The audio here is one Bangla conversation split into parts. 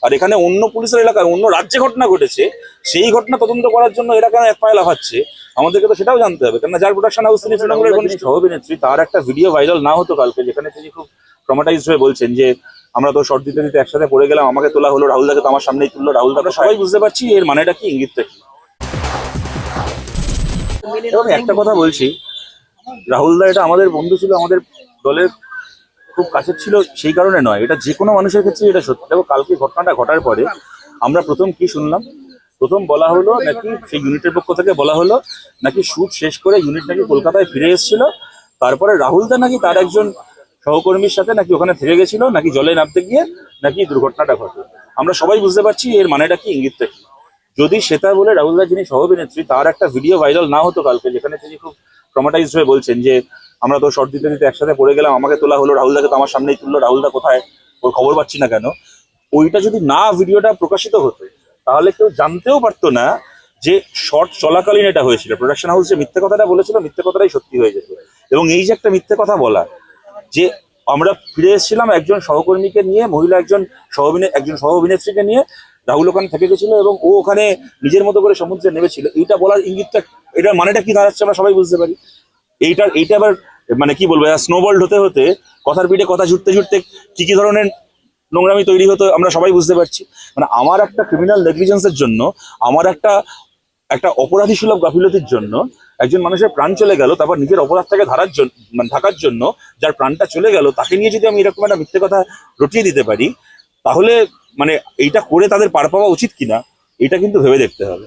আর এখানে অন্য পুলিশের এলাকায় অন্য রাজ্যে ঘটনা ঘটেছে, সেই ঘটনা তদন্ত করার জন্য এরা কেন এক পায়ে লাফাচ্ছে আমাদেরকে তো সেটাও জানতে হবে। কেননা যার প্রোডাকশন হাউস তিনি তৃণমূলের ঘনিষ্ঠ সহ-অভিনেত্রী, তার একটা ভিডিও ভাইরাল না হতো কালকে, যেখানে তিনি খুব ট্রমাটাইজড হয়ে বলছেন যে আমরা তো শর্ট দিতে দিতে একসাথে পড়ে গেলাম, আমাকে তোলা হলো, রাহুলদাকে তো আমার সামনেই তুললো, রাহুলদা আমরা সবাই বুঝতে পারছি এর মানেটা কি, ইঙ্গিতটা কি। এবং একটা কথা বলছি, রাহুলদা এটা আমাদের বন্ধু ছিল, আমাদের দলের খুব কাছের ছিল, সেই কারণে নয়, এটা যে কোনো মানুষের ক্ষেত্রে এটা সত্যি। দেখো কালকে ঘটনাটা ঘটার পরে আমরা প্রথম কি শুনলাম, প্রথম বলা হলো নাকি সেই ইউনিটের পক্ষ থেকে বলা হলো নাকি শুট শেষ করে ইউনিট নাকি কলকাতায় ফিরে এসেছিল, তারপরে রাহুলদা নাকি তার একজন সহকর্মীর সাথে নাকি ওখানে থেকে গেছিল, নাকি জলে নামতে গিয়ে নাকি দুর্ঘটনাটা ঘটে। আমরা সবাই বুঝতে পারছি এর মানেটা কি, ইঙ্গিতটা কি। যদি সেটা বলে রাহুলদা যিনি সহ-অভিনেত্রী, তার একটা ভিডিও ভাইরাল না হতো কালকে, যেখানে তিনি খুব ট্রমাটাইজড হয়ে বলছেন যে আমরা তো শর্ট দিতে দিতে একসাথে পড়ে গেলাম, আমাকে তোলা হলো, রাহুলদাকে তো আমার সামনেই তুললো, রাহুলদা কোথায়, ওর খবর পাচ্ছি না কেন, ওইটা যদি না ভিডিওটা প্রকাশিত হতো তাহলে কেউ জানতেও পারতো না যে শর্ট চলাকালীন এটা হয়েছিল। প্রোডাকশন হাউস যে মিথ্যে কথাটা বলেছিল, মিথ্যে কথাটাই সত্যি হয়ে যেত। এবং এই যে একটা মিথ্যে কথা বলা যে আমরা ফিরে এসেছিলাম একজন সহকর্মীকে নিয়ে, মহিলা একজন সহ অভিনেত্রীকে নিয়ে, রাহুল ওখানে থেকে গেছিল এবং ও ওখানে নিজের মতো করে সমুদ্রে নেমেছিল, এইটা বলার ইঙ্গিতটা, এটার মানেটা কি দাঁড়াচ্ছে আমরা সবাই বুঝতে পারি। এইটা আবার মানে কি বলবো, স্নোবল্ড হতে হতে কথার পিঠে কথা জুড়তে জুড়তে কি কি ধরনের নোংরামি তৈরি হতো আমরা সবাই বুঝতে পারছি। মানে আমার একটা ক্রিমিনাল নেগলিজেন্সের জন্য, আমার একটা অপরাধী সুলভ গাফিলতির জন্য একজন মানুষের প্রাণ চলে গেল, তারপর নিজের অপরাধ থেকে ঢাকার জন্য যার প্রাণটা চলে গেল, তাকে নিয়ে যদি আমি এরকম একটা মিথ্যে কথা রটিয়ে দিতে পারি, তাহলে মানে এইটা করে তাদের পার পাওয়া উচিত কিনা এটা কিন্তু ভেবে দেখতে হবে।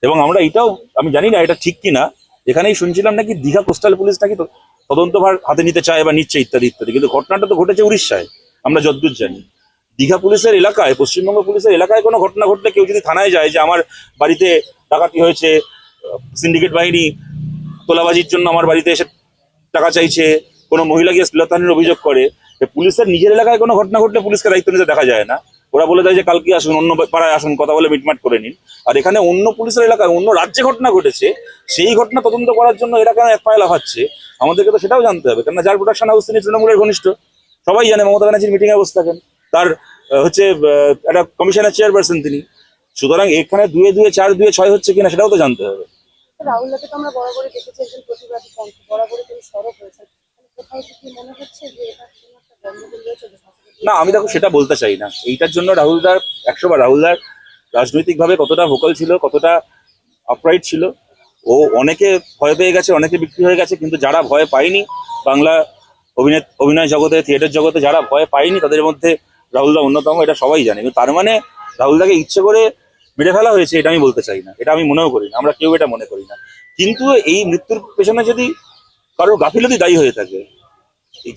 এবং আমরা এটাও, আমি জানি না এটা ঠিক কিনা, এখানেই শুনছিলাম নাকি দীঘা কোস্টাল পুলিশ নাকি তদন্তভার হাতে নিতে চায় বা নিচ্ছে ইত্যাদি ইত্যাদি, কিন্তু ঘটনাটা তো ঘটেছে উড়িষ্যায়, আমরা যতদূর জানি। দীঘা পুলিশের এলাকায়, পশ্চিমবঙ্গ পুলিশের এলাকায় কোনো ঘটনা ঘটলে কেউ যদি থানায় যায় যে আমার বাড়িতে ডাকাতি হয়েছে, সিন্ডিকেট বাহিনী তোলাবাজির জন্য আমার বাড়িতে এসে টাকা চাইছে, কোনো মহিলা গিয়ে শ্লীলতাহানির অভিযোগ করে, পুলিশের নিজের এলাকায় কোনো ঘটনা ঘটলে পুলিশকে দায়িত্ব নিতে দেখা যায় না। ওরা বলে দেয় যে কালকে আসুন, অন্য পাড়ায় আসুন, কথা বলে মিটমাট করে নিন। আর এখানে অন্য পুলিশের এলাকায় অন্য রাজ্যে ঘটনা ঘটেছে, সেই ঘটনা তদন্ত করার জন্য এরা কেন এক পায়ে লাফাচ্ছে আমাদেরকে তো সেটাও জানতে হবে। কেননা যার প্রোডাকশন হাউস তিনি তৃণমূলের ঘনিষ্ঠ, সবাই জানে, মমতা ব্যানার্জির মিটিং এ বসে থাকেন, তার হচ্ছে একটা কমিশনের চেয়ারপারসন তিনি। সুতরাং এখানে 2 2 4 2 6 হচ্ছে কিনা সেটাও তো জানতে হবে। রাহুলদাকে তো আমরা বরাবরই দেখেছি একজন প্রতিবাদী কণ্ঠ, বরাবরই তিনি সরব হয়েছেন, কোথাও কি মনে হচ্ছে যে এটা কোনো একটা গন্ডগোল রয়েছে? না, আমি দেখো সেটা বলতে চাই না। এইটার জন্য রাহুলদার 100 বার, রাহুলদার রাজনৈতিকভাবে কতটা ভোকাল ছিল, কতটা আপরাইট ছিল, ও অনেকে ভয় পেয়ে গেছে, অনেকে বিক্রি হয়ে গেছে, কিন্তু যারা ভয় পায়নি বাংলা অভিনয় জগতে, থিয়েটার জগতে যারা ভয় পায়নি, তাদের মধ্যে রাহুলদা অন্যতম, এটা সবাই জানে। কিন্তু তার মানে রাহুলদাকে ইচ্ছে করে মেরে ফেলা হয়েছে এটা আমি বলতে চাই না, এটা আমি মনেও করি না, আমরা কেউ এটা মনে করি না। কিন্তু এই মৃত্যুর পেছনে যদি কারোর গাফিলতি দায়ী হয়ে থাকে,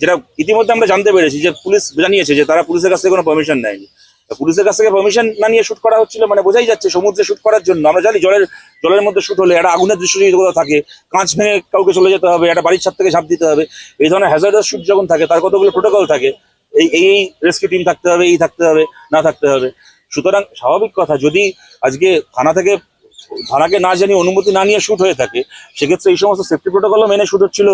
যেটা ইতিমধ্যে আমরা জানতে পেরেছি যে পুলিশ জানিয়েছে যে তারা পুলিশের কাছ থেকে কোনো পারমিশন নেয়নি, পুলিশের কাছ থেকে পারমিশন না নিয়ে শুট করা হচ্ছিল, মানে বোঝাই যাচ্ছে সমুদ্রে শুট করার জন্য। আমরা জানি জলের মধ্যে শুট হলে একটা আগুনের দৃশ্য যদি কোথাও থাকে, কাঁচ ভেঙে কাউকে চলে যেতে হবে, একটা বাড়ির ছাদ থেকে ঝাঁপ দিতে হবে, এই ধরনের হ্যাজার্ডাস শুট যখন থাকে তার কতগুলো প্রোটোকল থাকে, এই রেস্কিউ টিম থাকতে হবে, এই থাকতে হবে, না থাকতে হবে। সুতরাং স্বাভাবিক কথা, যদি আজকে থানাকে না জানিয়ে অনুমতি না নিয়ে শুট হয়ে থাকে, সেক্ষেত্রে এই সমস্ত সেফটি প্রোটোকলও মেনে শুট হচ্ছিল,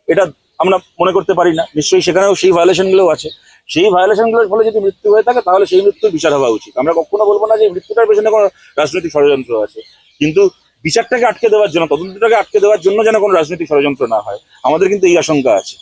এটা আমরা মনে করতে পারি না। নিশ্চয়ই সেখানেও সেই ভায়োলেশনগুলো আছে। সেই ভায়োলেশনগুলোর ফলে যদি মৃত্যু হয়ে থাকে, তাহলে সেই মৃত্যুর বিচার হওয়া উচিত। আমরা কখনো বলবো না যে মৃত্যুটার পেছনে কোনো রাজনৈতিক ষড়যন্ত্র আছে, কিন্তু বিচারটাকে আটকে দেওয়ার জন্য, তদন্তটাকে আটকে দেওয়ার জন্য যেন কোনো রাজনৈতিক ষড়যন্ত্র না হয়, আমাদের কিন্তু এই আশঙ্কা আছে।